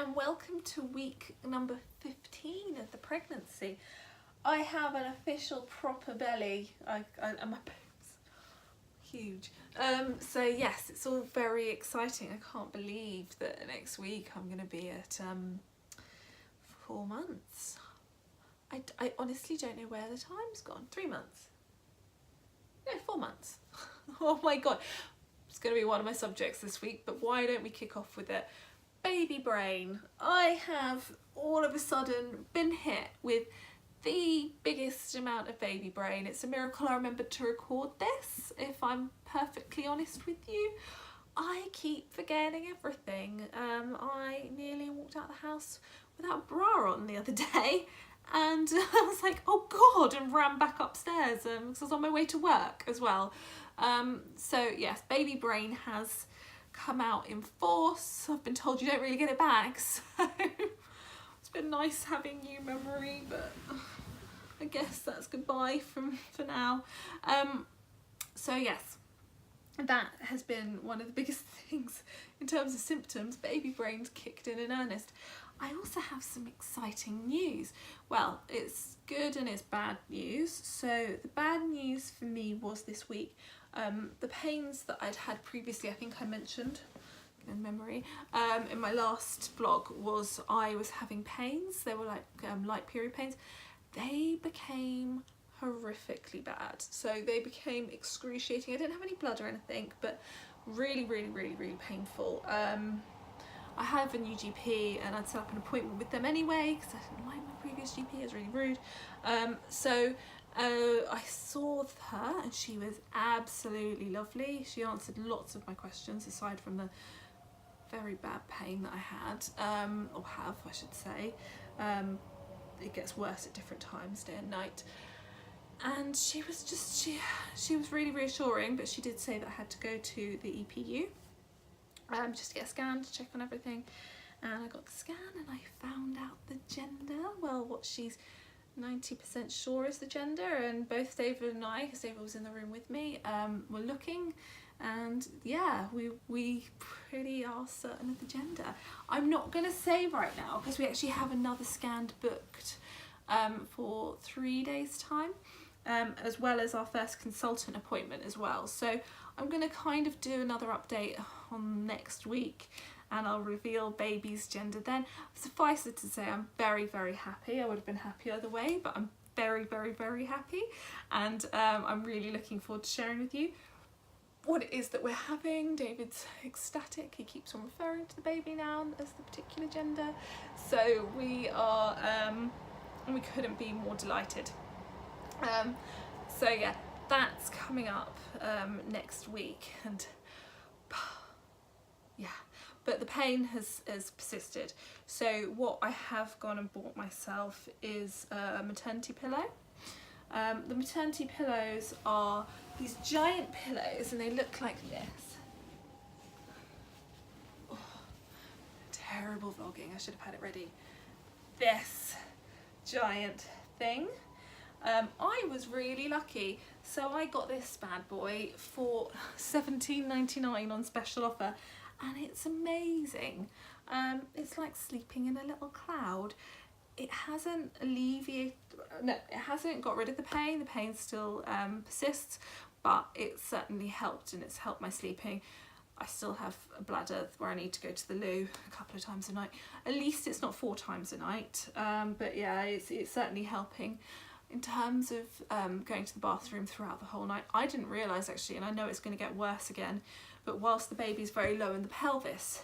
and welcome to week number 15 of the pregnancy. I have an official proper belly, and my boobs huge. So yes, it's all very exciting. I can't believe that next week I'm going to be at 4 months. I honestly don't know where the time's gone. 3 months. No, 4 months. Oh my god. It's going to be one of my subjects this week, but why don't we kick off with it? Baby brain. I have all of a sudden been hit with the biggest amount of baby brain. It's a miracle I remembered to record this, if I'm perfectly honest with you. I keep forgetting everything. I nearly walked out the house without a bra on the other day, and I was like, oh god, and ran back upstairs because I was on my way to work as well. So yes, baby brain has come out in force. I've been told you don't really get it back, so it's been nice having new memory, but I guess that's goodbye for now. So yes, that has been one of the biggest things in terms of symptoms. Baby brain's kicked in earnest. I also have some exciting news. Well, it's good and it's bad news. So the bad news for me was this week, the pains that I'd had previously, I think I mentioned in memory, in my last vlog, was I was having pains. They were like light period pains. They became horrifically bad. So they became excruciating. I didn't have any blood or anything, but really painful. I have a new GP and I'd set up an appointment with them anyway because I didn't like my previous GP, it was really rude. I saw her and she was absolutely lovely. She answered lots of my questions aside from the very bad pain that I had, or have I should say. It gets worse at different times, day and night. And she was just, she was really reassuring, but she did say that I had to go to the EPU. Just to get a scan to check on everything, and I got the scan and I found out the gender. Well, what she's 90% sure is the gender, and both David and I, because David was in the room with me, were looking, and yeah, we pretty are certain of the gender. I'm not going to say right now because we actually have another scan booked for 3 days time, as well as our first consultant appointment as well. So I'm going to kind of do another update on next week and I'll reveal baby's gender then. Suffice it to say, I'm very happy. I would have been happy either way, but I'm very happy, and I'm really looking forward to sharing with you what it is that we're having. David's ecstatic. He keeps on referring to the baby now as the particular gender. So we are, we couldn't be more delighted. So yeah, that's coming up next week, and yeah, but the pain has persisted. So what I have gone and bought myself is a maternity pillow. The maternity pillows are these giant pillows and they look like this. Oh, terrible vlogging, I should have had it ready. This giant thing. I was really lucky, so I got this bad boy for $17.99 on special offer, and it's amazing. It's like sleeping in a little cloud. It hasn't alleviated, no, it hasn't got rid of the pain still persists, but it's certainly helped, and it's helped my sleeping. I still have a bladder where I need to go to the loo a couple of times a night. At least it's not 4 times a night, but yeah, it's certainly helping. In terms of going to the bathroom throughout the whole night, I didn't realise actually, and I know it's going to get worse again, but whilst the baby's very low in the pelvis,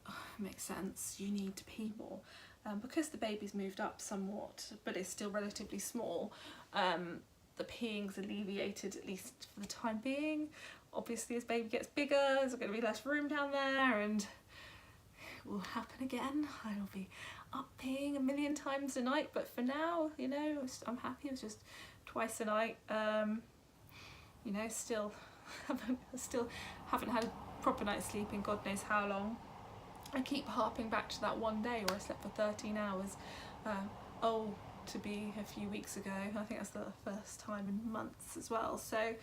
it makes sense, you need to pee more. Because the baby's moved up somewhat, but it's still relatively small, the peeing's alleviated, at least for the time being. Obviously as baby gets bigger, there's going to be less room down there, and it will happen again. I'll be up peeing a million times a night, but for now, you know, I'm happy. It was just twice a night. You know, still haven't had a proper night's sleep in God knows how long. I keep harping back to that one day where I slept for 13 hours. To be a few weeks ago. I think that's the first time in months as well. So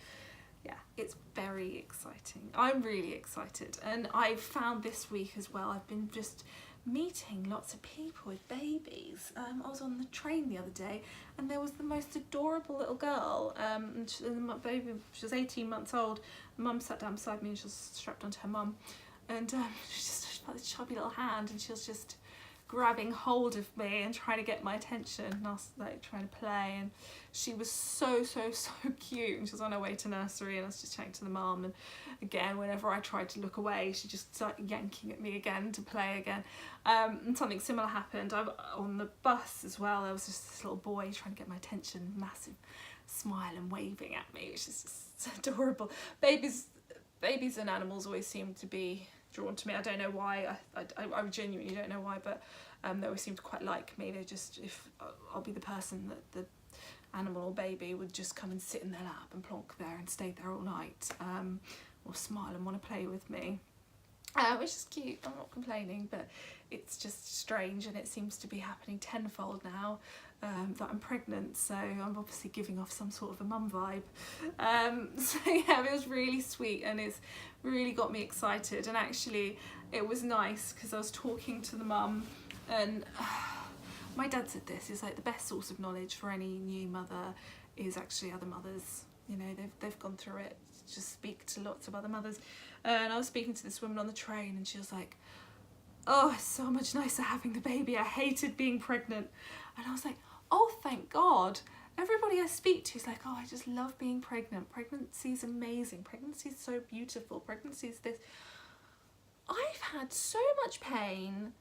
yeah, it's very exciting. I'm really excited, and I've found this week as well, I've been just meeting lots of people with babies. I was on the train the other day and there was the most adorable little girl, and my baby, she was 18 months old. Mum sat down beside me and she was strapped onto her mum, and she just had this chubby little hand and she was just grabbing hold of me and trying to get my attention, and I was like trying to play, and she was so cute, and she was on her way to nursery, and I was just chatting to the mum, and again whenever I tried to look away she just started yanking at me again to play again. And something similar happened on the bus as well. There was just this little boy trying to get my attention, massive smile and waving at me, which is just adorable. Babies and animals always seem to be drawn to me. I don't know why. I genuinely don't know why, but they always seem to quite like me. They just, if I'll be the person that the animal or baby would just come and sit in their lap and plonk there and stay there all night, or smile and want to play with me, which is cute. I'm not complaining, but it's just strange, and it seems to be happening tenfold now that I'm pregnant, so I'm obviously giving off some sort of a mum vibe. So yeah, it was really sweet, and it's really got me excited. And actually it was nice because I was talking to the mum, and my dad said this, it's like the best source of knowledge for any new mother is actually other mothers. You know, they've gone through it. Just speak to lots of other mothers. And I was speaking to this woman on the train, and she was like, oh, it's so much nicer having the baby. I hated being pregnant. And I was like, oh, thank God. Everybody I speak to is like, oh, I just love being pregnant. Pregnancy's amazing. Pregnancy's so beautiful. Pregnancy's this. I've had so much pain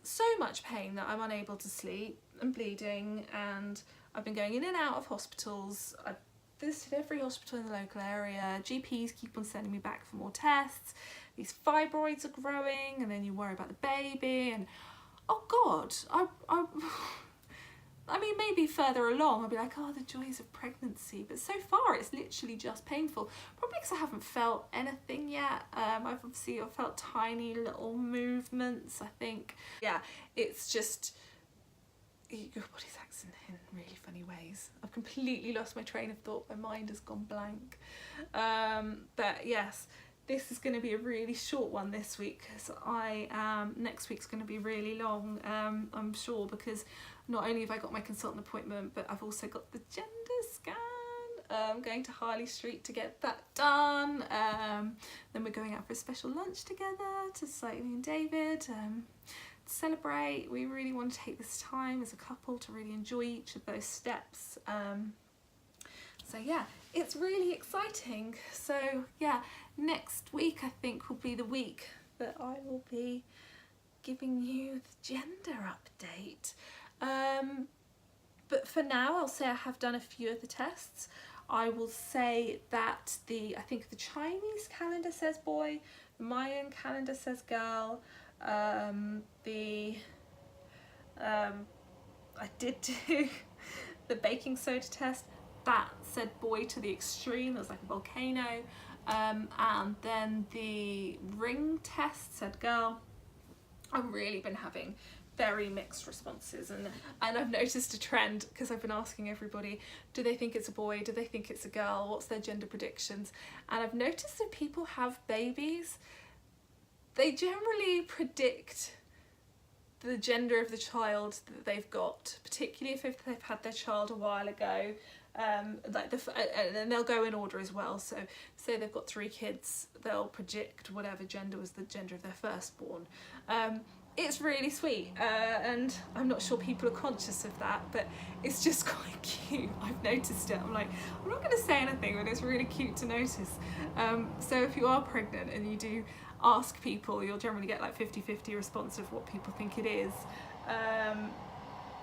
that I'm unable to sleep and bleeding, and I've been going in and out of hospitals. I've visited every hospital in the local area. GPs keep on sending me back for more tests. These fibroids are growing, and then you worry about the baby, and oh God, I mean, maybe further along I'll be like, oh, the joys of pregnancy, but so far it's literally just painful. Probably because I haven't felt anything yet. I've felt tiny little movements, I think. Yeah, it's just, your body's acting in really funny ways. I've completely lost my train of thought. My mind has gone blank. But yes, this is going to be a really short one this week, because next week's going to be really long, I'm sure, because not only have I got my consultant appointment, but I've also got the gender scan. I'm going to Harley Street to get that done. Then we're going out for a special lunch together to celebrate, me and David, to celebrate. We really want to take this time as a couple to really enjoy each of those steps. So yeah, it's really exciting. So yeah, next week I think will be the week that I will be giving you the gender update. But for now, I'll say I have done a few of the tests. I will say that I think the Chinese calendar says boy, the Mayan calendar says girl, I did do the baking soda test, that said boy to the extreme, there was like a volcano, and then the ring test said girl. I've really been having very mixed responses, and I've noticed a trend, because I've been asking everybody, do they think it's a boy, do they think it's a girl, what's their gender predictions, and I've noticed that people have babies, they generally predict the gender of the child that they've got, particularly if they've had their child a while ago, and then they'll go in order as well. So say they've got 3 kids, they'll predict whatever gender was the gender of their firstborn. It's really sweet, and I'm not sure people are conscious of that, but it's just quite cute. I've noticed it. I'm like, I'm not going to say anything, but it's really cute to notice. So if you are pregnant and you do ask people, you'll generally get like 50-50 response of what people think it is.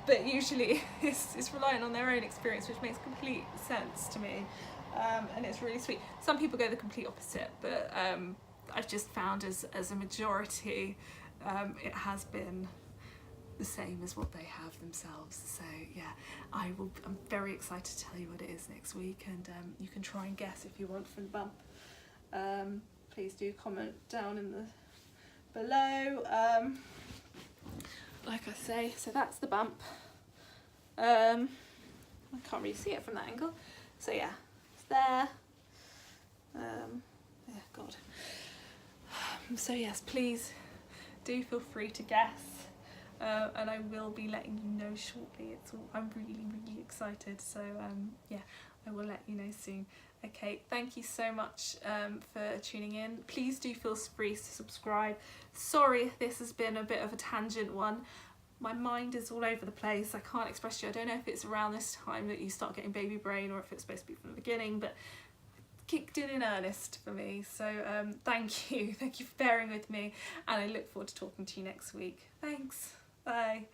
But usually it's relying on their own experience, which makes complete sense to me. And it's really sweet. Some people go the complete opposite, but I've just found as a majority, it has been the same as what they have themselves. So yeah, I'm very excited to tell you what it is next week, and you can try and guess if you want from the bump. Please do comment down in the below. Like I say, so that's the bump. I can't really see it from that angle. So yeah, it's there. Yeah, God. So yes, please do feel free to guess, and I will be letting you know shortly. I'm really excited, so yeah, I will let you know soon. Okay, thank you so much for tuning in. Please do feel free to subscribe. Sorry if this has been a bit of a tangent one. My mind is all over the place. I can't express to you. I don't know if it's around this time that you start getting baby brain or if it's supposed to be from the beginning, but kicked in earnest for me. So thank you for bearing with me, and I look forward to talking to you next week. Thanks, bye.